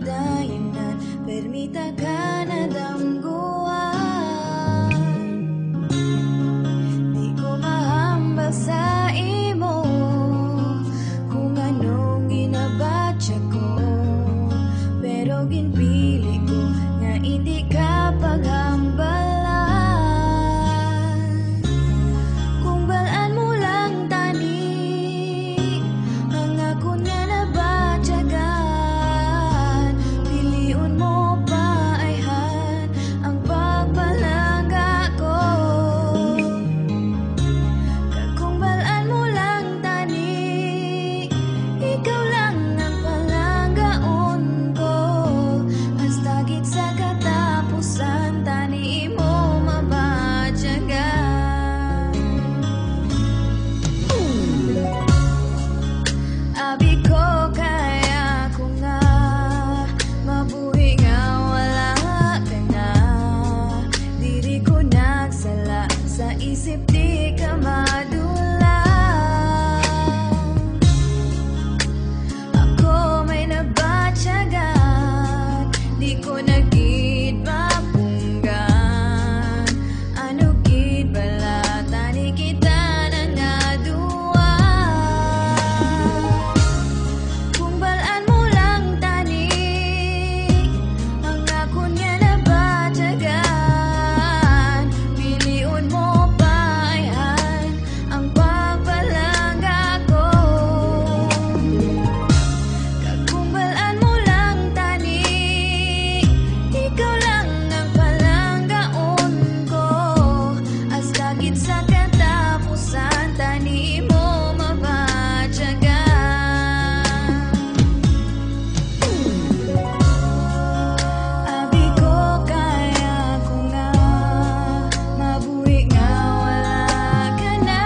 dayonan, permita ka na damguan. Di ko mahambal sa imo kung anong ginabatya ko, pero ginpili ko nga hindi ka paghambalan. Kung balaan mo lang tani ang ako nga nabatyagan, piliun mo pa ayhan ang pagpalangga ko. Kung balaan mo lang tani, ikaw lang ang palanggaon ko, hasta gid sa katapusan tani mo mabatyagan. Abi ko kaya ko nga mabuhi nga wala ka na, diri ko nagsala sa isip di ka madula. Ako may nabatyagan, di ko nagid mapunggan, ano gid bala tani kita na nga duwa. Kung balaan mo lang tani ang ako nga nabatyagan, piliun mo pa ayhan ang pagpalangga ko. Kung balaan mo lang tani, ikaw lang ang palanggaon ko, hasta gid sa katapusan tani mo mabatyagan. Abi ko kaya ko nga mabuhi nga wala ka na.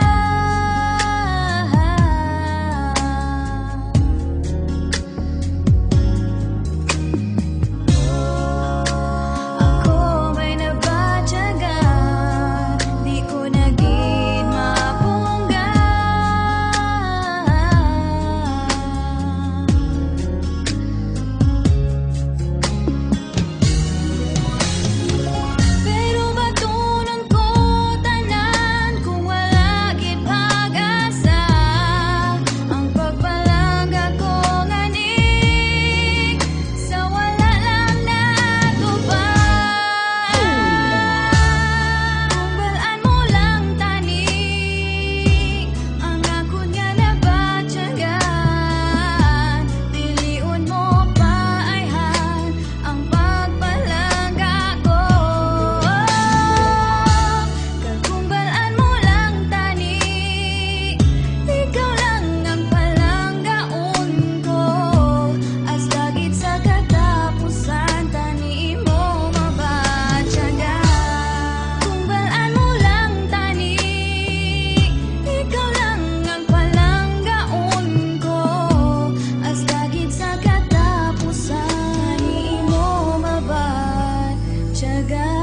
Ako may nabatyagan, di ko nagid mapunggan. Pero batunon ko tanan kung wala gid pag-asa, ang pagpalangga ko ngani sa wala lang natupad. Kung balaan mo lang tani ang ako nga nabatyagan, piliun mo pa ayhan ang pagpalangga ko. Kung balaan mo lang tani, ikaw lang ang palanggaon ko, hasta gid sa katapusan tani mo mabatyagan. Kung balaan mo lang tani, ikaw lang ang palanggaon ko, hasta gid sa katapusan tani mo mabatyagan.